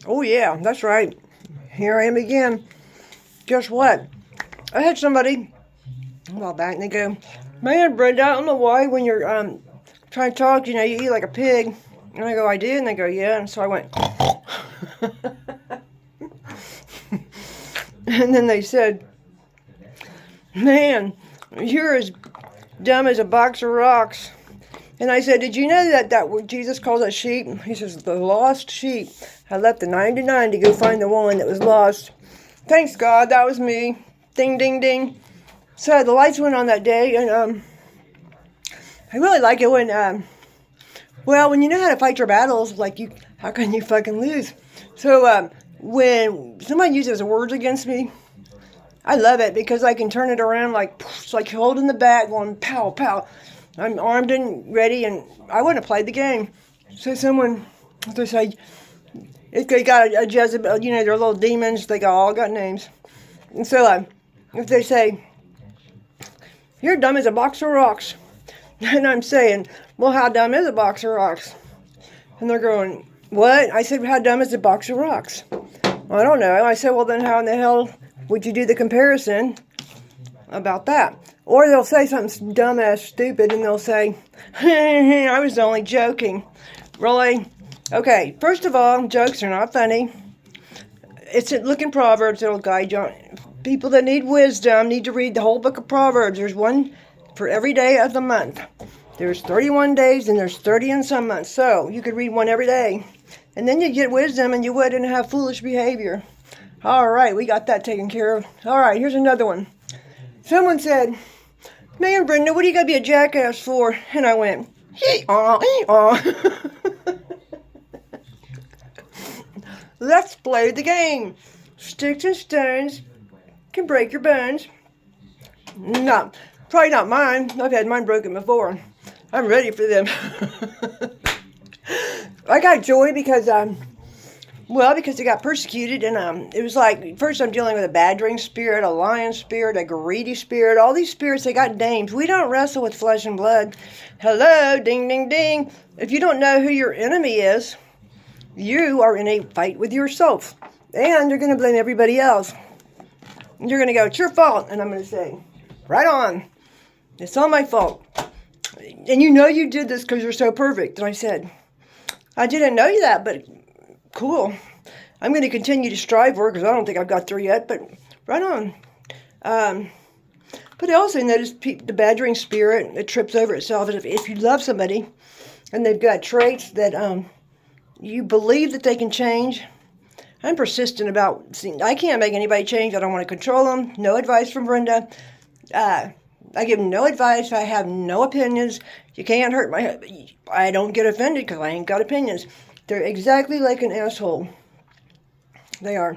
Oh, yeah, that's right. Here I am again. Guess what? I had somebody a while back, and they go, "Man, Brenda, I don't know why when you're trying to talk, you eat like a pig." And I go, "I did," and they go, "Yeah." And so I went, and then they said, "Man, you're as dumb as a box of rocks." And I said, "Did you know that what Jesus calls a sheep?" He says, "The lost sheep. I left the 99 to go find the one that was lost." Thanks God, that was me. Ding, ding, ding. So the lights went on that day, and I really like it when, well, when you know how to fight your battles, like how can you fucking lose? So when somebody uses words against me, I love it because I can turn it around it's like holding the bat, going pow, pow. I'm armed and ready, and I want to play the game. So they say, if they got a Jezebel, they're little demons, they all got names. And so if they say, "You're dumb as a box of rocks," and I'm saying, "Well, how dumb is a box of rocks?" And they're going, "What?" I said, "How dumb is a box of rocks?" "Well, I don't know." I said, "Well, then how in the hell would you do the comparison about that?" Or they'll say something dumbass stupid, and they'll say, "I was only joking." Really? Okay, first of all, jokes are not funny. Look in Proverbs, it'll guide you. People that need wisdom need to read the whole book of Proverbs. There's one for every day of the month. There's 31 days, and there's 30 in some months. So you could read one every day. And then you get wisdom, and you wouldn't have foolish behavior. All right, we got that taken care of. All right, here's another one. Someone said, "Man, Brenda, what are you going to be a jackass for?" And I went, "Hee-aw, hee-aw." Let's play the game. Sticks and stones can break your bones. No, probably not mine. I've had mine broken before. I'm ready for them. I got joy because they got persecuted, and it was like, first I'm dealing with a badgering spirit, a lion spirit, a greedy spirit. All these spirits, they got names. We don't wrestle with flesh and blood. Hello, ding, ding, ding. If you don't know who your enemy is, you are in a fight with yourself, and you're going to blame everybody else. You're going to go, "It's your fault," and I'm going to say, "Right on. It's all my fault. And you did this because you're so perfect." And I said, "I didn't know you that, but cool. I'm going to continue to strive for it because I don't think I've got there yet, but right on." But I also noticed the badgering spirit, it trips over itself. If you love somebody and they've got traits that you believe that they can change, I'm persistent about, I can't make anybody change. I don't want to control them. No advice from Brenda. I give no advice. I have no opinions. You can't hurt I don't get offended because I ain't got opinions. They're exactly like an asshole. They are.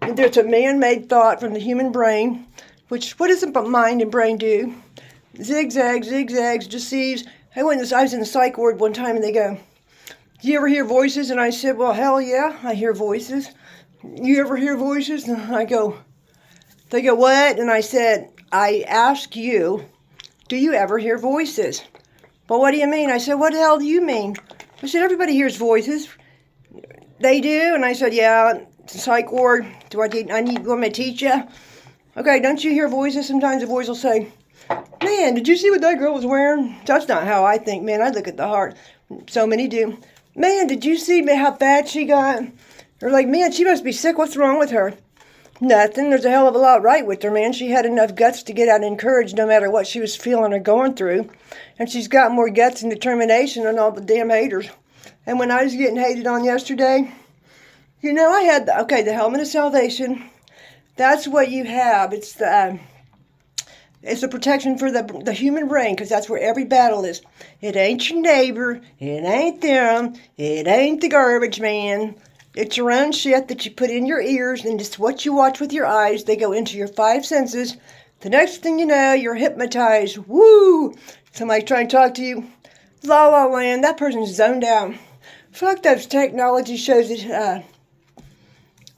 There's a man-made thought from the human brain, what does the mind and brain do? Zigzags, deceives. I was in the psych ward one time, and they go, "Do you ever hear voices?" And I said, "Well, hell yeah, I hear voices." "You ever hear voices?" And they go, "What?" And I said, "I ask you, do you ever hear voices?" "Well, what do you mean?" I said, "What the hell do you mean?" I said, "Everybody hears voices." "They do?" And I said, "Yeah, it's a psych ward. You want me to teach you?" "Okay, don't you hear voices?" Sometimes a voice will say, "Man, did you see what that girl was wearing?" That's not how I think, man. I look at the heart. So many do. "Man, did you see how fat she got?" Or like, "Man, she must be sick. What's wrong with her?" Nothing. There's a hell of a lot right with her, man. She had enough guts to get out and encourage no matter what she was feeling or going through. And she's got more guts and determination than all the damn haters. And when I was getting hated on yesterday, I had the helmet of salvation. That's what you have. It's the protection for the human brain, because that's where every battle is. It ain't your neighbor. It ain't them. It ain't the garbage man. It's your own shit that you put in your ears, and it's what you watch with your eyes. They go into your 5 senses. The next thing you know, you're hypnotized. Woo! Somebody trying to talk to you. La la land. That person's zoned out. Fuck those technology shows that,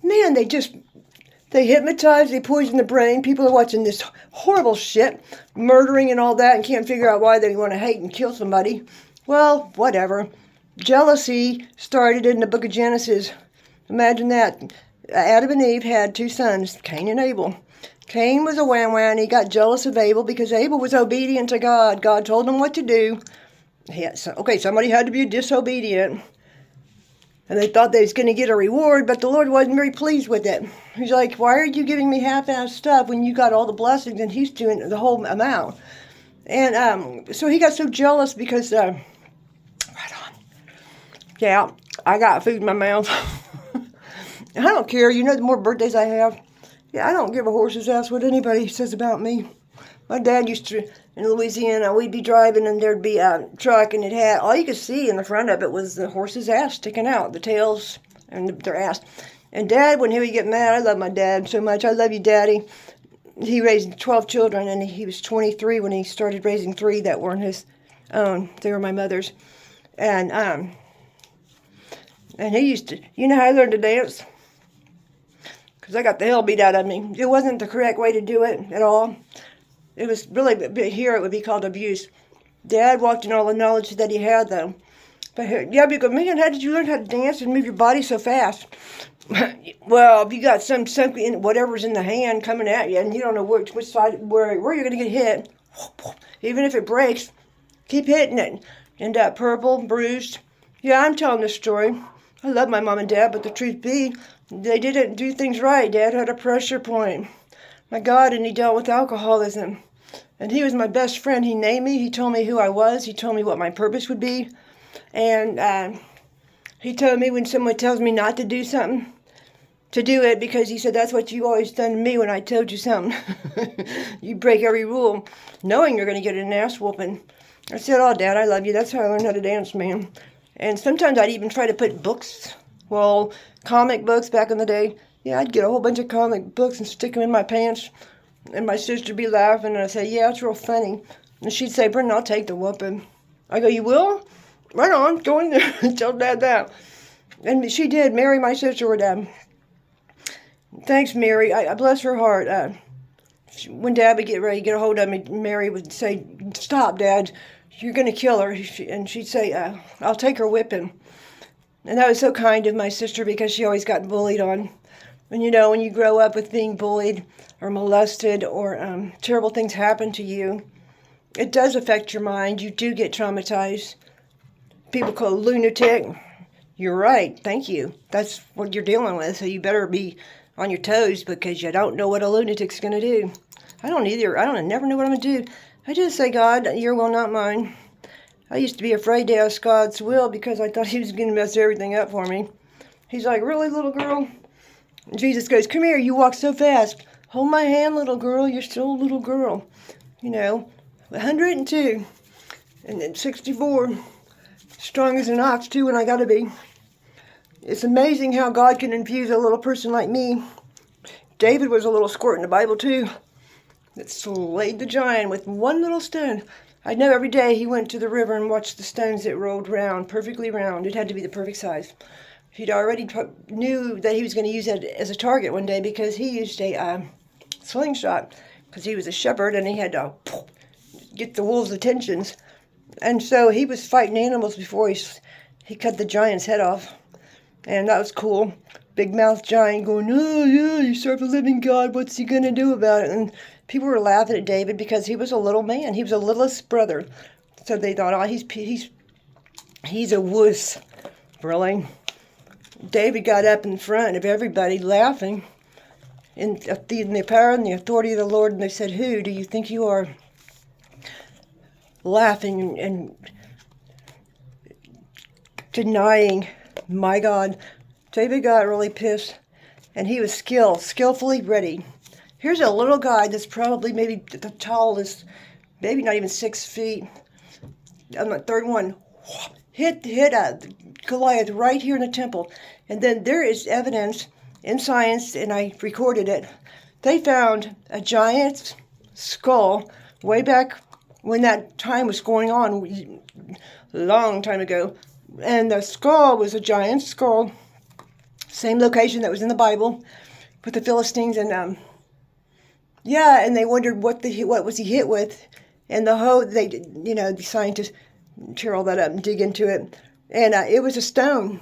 man, they hypnotize, they poison the brain. People are watching this horrible shit, murdering and all that, and can't figure out why they want to hate and kill somebody. Well, whatever. Jealousy started in the book of Genesis. Imagine that. Adam and Eve had 2 sons, Cain and Abel. Cain was a wham-wham. He got jealous of Abel because Abel was obedient to God. God told him what to do. Somebody had to be disobedient. And they thought they was going to get a reward, but the Lord wasn't very pleased with it. He's like, why are you giving me half-assed stuff when you got all the blessings and he's doing the whole amount? And so he got so jealous because, right on. Yeah, I got food in my mouth. I don't care. You know, the more birthdays I have, yeah, I don't give a horse's ass what anybody says about me. My dad used to, in Louisiana, we'd be driving and there'd be a truck and it had, all you could see in the front of it was the horse's ass sticking out, the tails and their ass. And Dad, when he would get mad, I love my dad so much. I love you, Daddy. He raised 12 children and he was 23 when he started raising 3 that weren't his own. They were my mother's. And he used to, you know how I learned to dance? Because I got the hell beat out of me. It wasn't the correct way to do it at all. It was really, here it would be called abuse. Dad walked in all the knowledge that he had, though. But here, yeah, because, man, how did you learn how to dance and move your body so fast? Well, if you got something, whatever's in the hand coming at you, and you don't know which side, where you're going to get hit, even if it breaks, keep hitting it. End up purple, bruised. Yeah, I'm telling this story. I love my mom and dad, but the truth be, they didn't do things right. Dad had a pressure point. My God, and he dealt with alcoholism. And he was my best friend. He named me. He told me who I was. He told me what my purpose would be. And he told me when someone tells me not to do something, to do it, because he said, that's what you always done to me when I told you something. You break every rule, knowing you're going to get an ass whooping. I said, oh, Dad, I love you. That's how I learned how to dance, man. And sometimes I'd even try to put books, comic books back in the day. Yeah, I'd get a whole bunch of comic books and stick them in my pants. And my sister'd be laughing, and I'd say, yeah, it's real funny. And she'd say, Brendan, I'll take the whooping. I go, you will? Right on, go in there and tell Dad that. And she did. Mary, my sister, would, thanks, Mary. I bless her heart. When Dad would get ready to get a hold of me, Mary would say, stop, Dad, you're going to kill her. And she'd say, I'll take her whipping. And that was so kind of my sister because she always got bullied on. And, you know, when you grow up with being bullied or molested or terrible things happen to you, it does affect your mind. You do get traumatized. People call it lunatic. You're right. Thank you. That's what you're dealing with. So you better be on your toes because you don't know what a lunatic's going to do. I don't either. I never know what I'm going to do. I just say, God, your will, not mine. I used to be afraid to ask God's will because I thought he was going to mess everything up for me. He's like, really, little girl? And Jesus goes, come here, you walk so fast. Hold my hand, little girl, you're still a little girl. You know, 102, and then 64. Strong as an ox, too, when I gotta be. It's amazing how God can infuse a little person like me. David was a little squirt in the Bible, too, that slayed the giant with one little stone. I know every day he went to the river and watched the stones that rolled round, perfectly round. It had to be the perfect size. He'd already knew that he was going to use it as a target one day because he used a slingshot because he was a shepherd and he had to get the wolves' attentions. And so he was fighting animals before he cut the giant's head off. And that was cool. Big mouth giant going, oh yeah, you serve a living God, what's he going to do about it? And people were laughing at David because he was a little man. He was the littlest brother. So they thought, oh, he's a wuss. Really? David got up in front of everybody laughing in the power and the authority of the Lord, and they said, who do you think you are? Laughing and denying my God. David got really pissed, and he was skillfully ready. Here's a little guy that's probably maybe the tallest, maybe not even 6 feet. On the third one, hit Goliath right here in the temple. And then there is evidence in science, and I recorded it. They found a giant's skull way back when that time was going on, a long time ago. And the skull was a giant's skull. Same location that was in the Bible with the Philistines. And and they wondered what was he hit with. And the scientists tear all that up and dig into it. And it was a stone.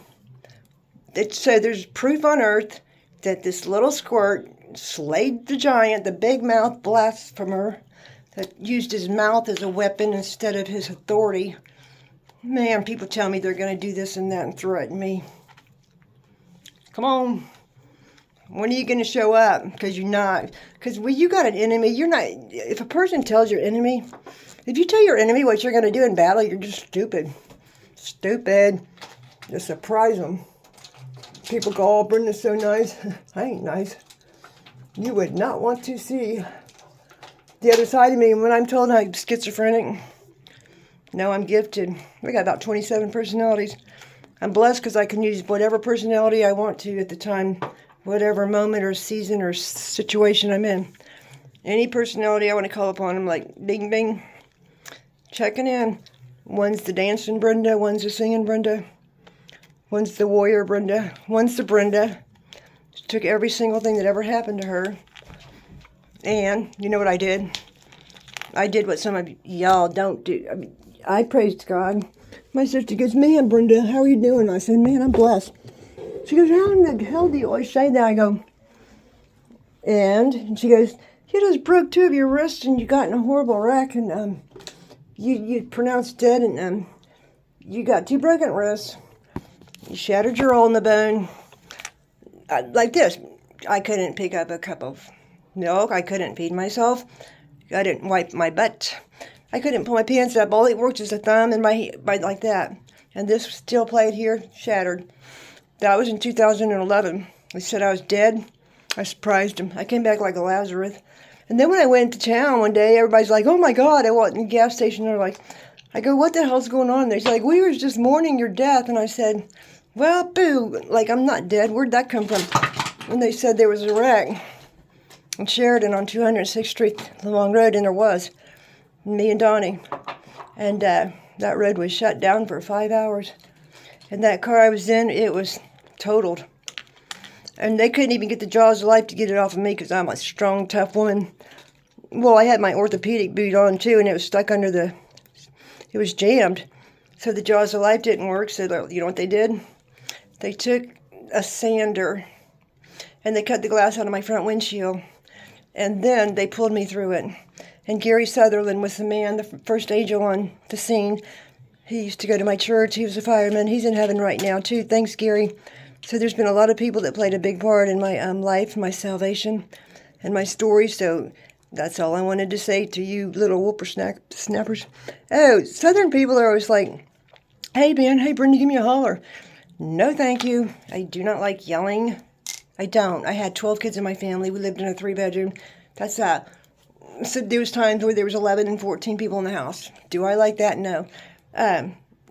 So there's proof on earth that this little squirt slayed the giant, the big mouth blasphemer that used his mouth as a weapon instead of his authority. Man, people tell me they're going to do this and that and threaten me. Come on. When are you going to show up? Because you're not. Because when you got an enemy, you're not. If a person tells your enemy, if you tell your enemy what you're going to do in battle, you're just stupid. Stupid. To surprise them. People go, oh, Brenda's so nice. I ain't nice. You would not want to see the other side of me when I'm told I'm schizophrenic. No, I'm gifted. We got about 27 personalities. I'm blessed because I can use whatever personality I want to at the time, whatever moment or season or situation I'm in. Any personality I want to call upon, I'm like, bing, bing, checking in. One's the dancing Brenda, one's the singing Brenda, one's the warrior Brenda, one's the Brenda. Took every single thing that ever happened to her. And you know what I did? I did what some of y'all don't do. I praised God. My sister goes, man, Brenda, how are you doing? I said, man, I'm blessed. She goes, how in the hell do you always say that? I go, and she goes, you just broke 2 of your wrists and you got in a horrible wreck and you pronounced dead and you got 2 broken wrists. You shattered your hole in the bone. Like this, I couldn't pick up a cup of milk. I couldn't feed myself. I didn't wipe my butt. I couldn't pull my pants up. All it worked was a thumb and my like that. And this steel plate here, shattered. That was in 2011. They said I was dead. I surprised them. I came back like a Lazarus. And then when I went to town one day, everybody's like, oh my God, I went in the gas station. They're like, I go, what the hell's going on? They're like, we were just mourning your death. And I said, well, boo, like I'm not dead. Where'd that come from? And they said there was a wreck in Sheridan on 206th Street, the long road, and there was. Me and Donnie. And that road was shut down for 5 hours. And that car I was in, it was totaled. And they couldn't even get the jaws of life to get it off of me because I'm a strong, tough woman. Well, I had my orthopedic boot on too, and it was stuck under the, it was jammed. So the jaws of life didn't work. So you know what they did? They took a sander and they cut the glass out of my front windshield. And then they pulled me through it. And Gary Sutherland was the man, the first angel on the scene. He used to go to my church. He was a fireman. He's in heaven right now, too. Thanks, Gary. So there's been a lot of people that played a big part in my life, my salvation, and my story. So that's all I wanted to say to you little whippersnappers. Oh, Southern people are always like, hey, man, hey, Brenda, give me a holler. No, thank you. I do not like yelling. I don't. I had 12 kids in my family. We lived in a 3-bedroom. That's that. So there was times where there was 11 and 14 people in the house. Do I like that? No.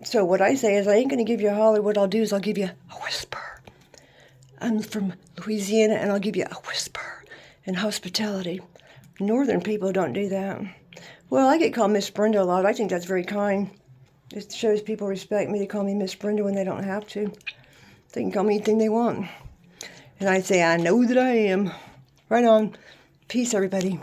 So what I say is I ain't going to give you a holler. What I'll do is I'll give you a whisper. I'm from Louisiana, and I'll give you a whisper and hospitality. Northern people don't do that. Well, I get called Miss Brenda a lot. I think that's very kind. It shows people respect me to call me Miss Brenda when they don't have to. They can call me anything they want. And I say, I know that I am. Right on. Peace, everybody.